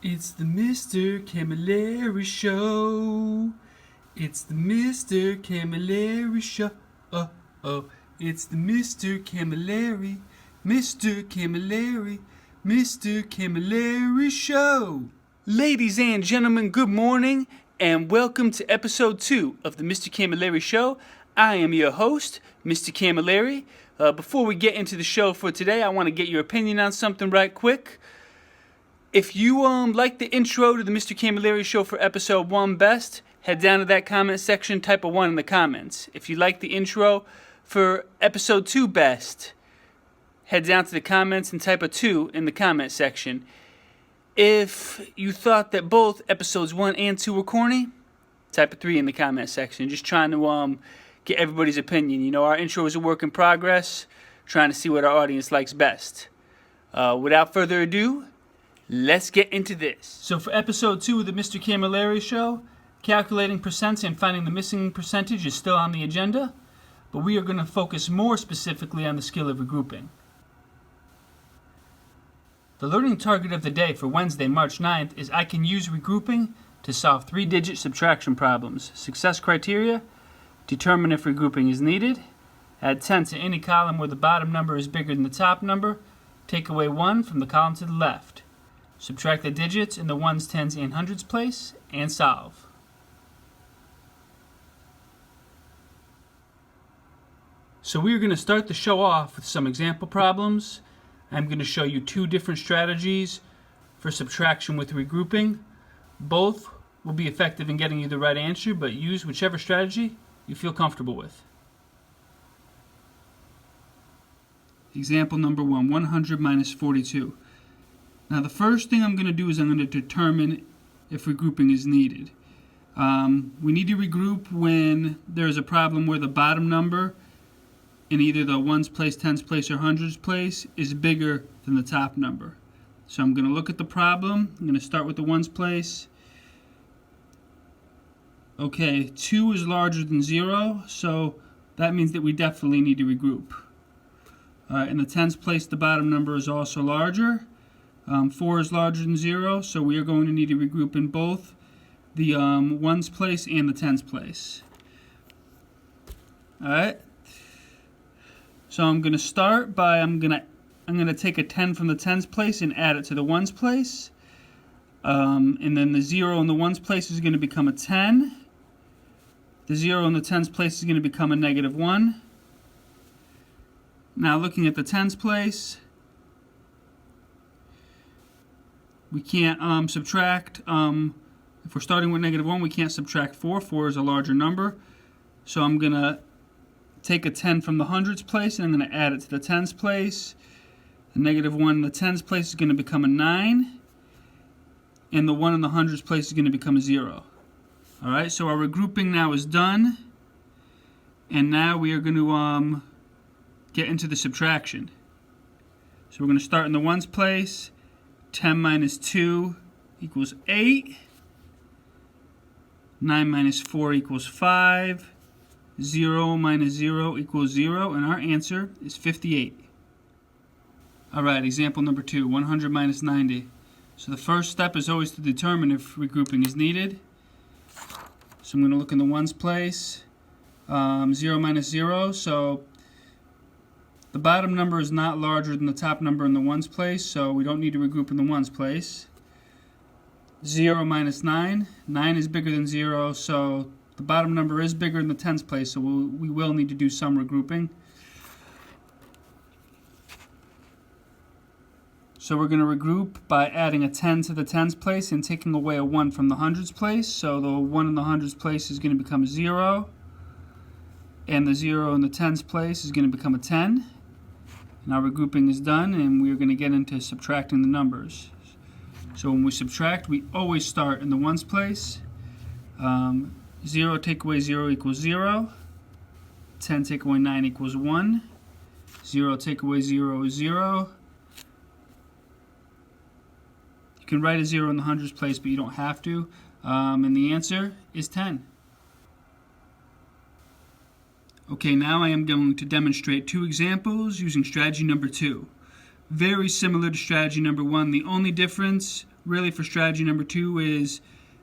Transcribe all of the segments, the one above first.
It's the Mr. Camilleri Show. It's the Mr. Camilleri Show. Oh, oh. It's the Mr. Camilleri, Mr. Camilleri, Mr. Camilleri Show. Ladies and gentlemen, good morning, and welcome to episode 2 of the Mr. Camilleri Show. I am your host, Mr. Camilleri. Before we get into the show for today, I want to get your opinion on something right quick. If you like the intro to the Mr. Camilleri Show for episode 1 best, head down to that comment section, type a 1 in the comments. If you like the intro for episode 2 best, head down to the comments and type a 2 in the comment section. If you thought that both episodes 1 and 2 were corny, type a 3 in the comment section. Just trying to get everybody's opinion. You know, our intro is a work in progress, trying to see what our audience likes best. Without further ado, let's get into this. So for episode 2 of the Mr. Camilleri Show, calculating percents and finding the missing percentage is still on the agenda, but we are going to focus more specifically on the skill of regrouping. The learning target of the day for Wednesday, March 9th is I can use regrouping to solve 3-digit subtraction problems. Success criteria: determine if regrouping is needed, add 10 to any column where the bottom number is bigger than the top number, take away 1 from the column to the left. Subtract the digits in the ones, tens, and hundreds place, and solve. So we are going to start the show off with some example problems. I'm going to show you 2 different strategies for subtraction with regrouping. Both will be effective in getting you the right answer, but use whichever strategy you feel comfortable with. Example number 1, 100 minus 42. Now the first thing I'm going to do is I'm going to determine if regrouping is needed. We need to regroup when there's a problem where the bottom number in either the ones place, tens place, or hundreds place is bigger than the top number. So I'm going to look at the problem. I'm going to start with the ones place. Okay, 2 is larger than 0, so that means that we definitely need to regroup. In the tens place, the bottom number is also larger. 4 is larger than 0, so we are going to need to regroup in both the ones place and the tens place. Alright, so I'm going to start by I'm going to take a 10 from the tens place and add it to the ones place. And then the 0 in the ones place is going to become a 10. The 0 in the tens place is going to become a negative 1. Now looking at the tens place, we can't subtract. If we're starting with negative 1, we can't subtract 4. 4 is a larger number. So I'm going to take a 10 from the hundreds place and I'm going to add it to the tens place. The negative 1 in the tens place is going to become a 9. And the 1 in the hundreds place is going to become a 0. Alright, so our regrouping now is done. And now we are going to get into the subtraction. So we're going to start in the ones place. 10 minus 2 equals 8. 9 minus 4 equals 5. 0 minus 0 equals 0. And our answer is 58. Alright, example number 2, 100 minus 90. So the first step is always to determine if regrouping is needed. So I'm going to look in the ones place. 0 minus 0, so the bottom number is not larger than the top number in the ones place, so we don't need to regroup in the ones place. 0 minus 9. 9 is bigger than 0, so the bottom number is bigger than the tens place, so we will need to do some regrouping. So we're going to regroup by adding a 10 to the tens place and taking away a 1 from the hundreds place. So the 1 in the hundreds place is going to become a 0, and the 0 in the tens place is going to become a 10. And our regrouping is done, and we're going to get into subtracting the numbers. So when we subtract, we always start in the ones place. 0 take away 0 equals 0. 10 take away 9 equals 1. 0 take away 0 is 0. You can write a 0 in the hundreds place, but you don't have to. And the answer is 10. Okay, now I am going to demonstrate 2 examples using strategy number 2. Very similar to strategy number 1. The only difference really for strategy number 2 is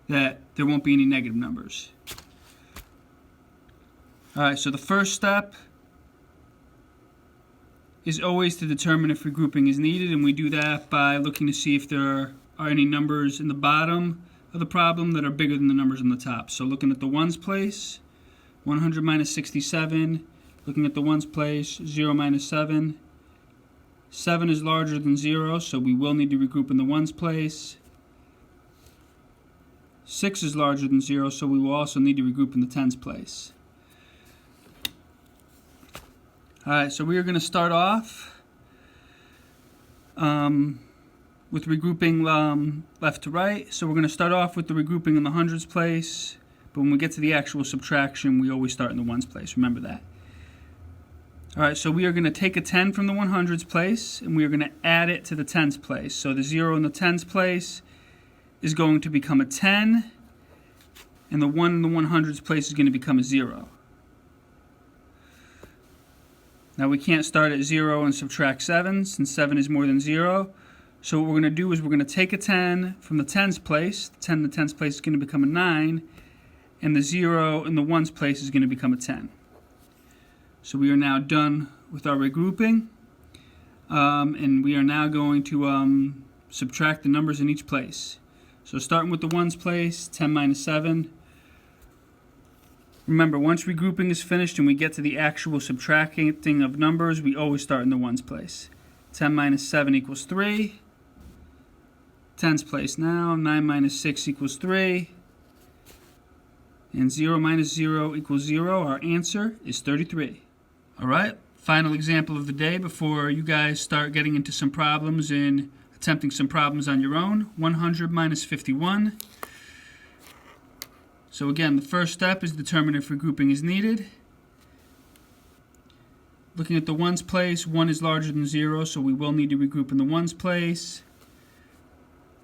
that there won't be any negative numbers. Alright, so the first step is always to determine if regrouping is needed, and we do that by looking to see if there are any numbers in the bottom of the problem that are bigger than the numbers on the top. So looking at the ones place, 100 minus 67, looking at the ones place, 0 minus 7. 7 is larger than 0, so we will need to regroup in the ones place. 6 is larger than 0, so we will also need to regroup in the tens place. Alright, so we are going to start off with regrouping left to right. So we're going to start off with the regrouping in the hundreds place, but when we get to the actual subtraction, we always start in the ones place. Remember that. Alright, so we are going to take a 10 from the 100s place, and we are going to add it to the tens place. So the 0 in the tens place is going to become a 10, and the 1 in the 100s place is going to become a 0. Now we can't start at 0 and subtract 7, since 7 is more than 0. So what we're going to do is we're going to take a 10 from the tens place. The 10 in the tens place is going to become a 9, and the 0 in the ones place is going to become a 10. So we are now done with our regrouping, and we are now going to subtract the numbers in each place. So starting with the ones place, 10 minus 7. Remember, once regrouping is finished and we get to the actual subtracting of numbers, we always start in the ones place. 10 minus 7 equals 3. Tens place now, 9 minus 6 equals 3. And 0 minus 0 equals 0. Our answer is 33. Alright, final example of the day before you guys start getting into some problems and attempting some problems on your own. 100 minus 51. So again, the first step is determine if regrouping is needed. Looking at the ones place, 1 is larger than 0, so we will need to regroup in the ones place.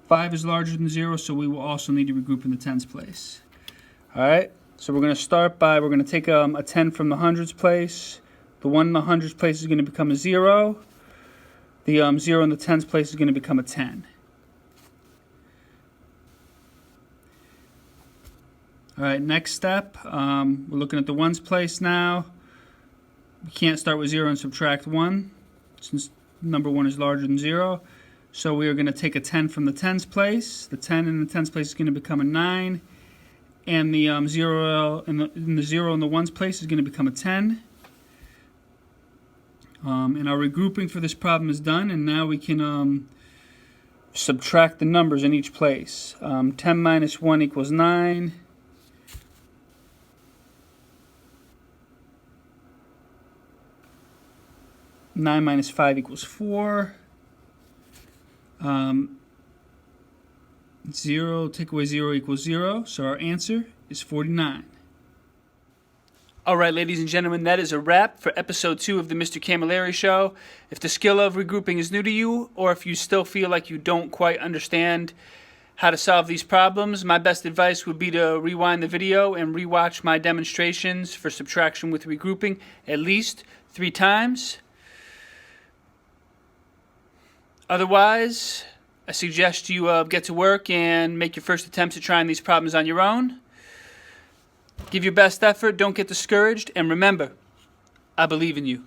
5 is larger than 0, so we will also need to regroup in the tens place. Alright, so we're going to start by, we're going to take a 10 from the hundreds place. The 1 in the hundreds place is going to become a 0. The 0 in the tens place is going to become a 10. Alright, next step, we're looking at the ones place now. We can't start with 0 and subtract 1, since number 1 is larger than 0. So we are going to take a 10 from the tens place. The 10 in the tens place is going to become a 9. And the 0 in the 0 in the ones place is going to become a 10. And our regrouping for this problem is done, and now we can subtract the numbers in each place. 10 minus 1 equals 9. 9 minus 5 equals 4. 0, take away 0 equals 0. So our answer is 49. Alright, ladies and gentlemen, that is a wrap for episode 2 of the Mr. Camilleri Show. If the skill of regrouping is new to you, or if you still feel like you don't quite understand how to solve these problems, my best advice would be to rewind the video and rewatch my demonstrations for subtraction with regrouping at least 3 times. Otherwise, I suggest you get to work and make your first attempts at trying these problems on your own. Give your best effort, don't get discouraged, and remember, I believe in you.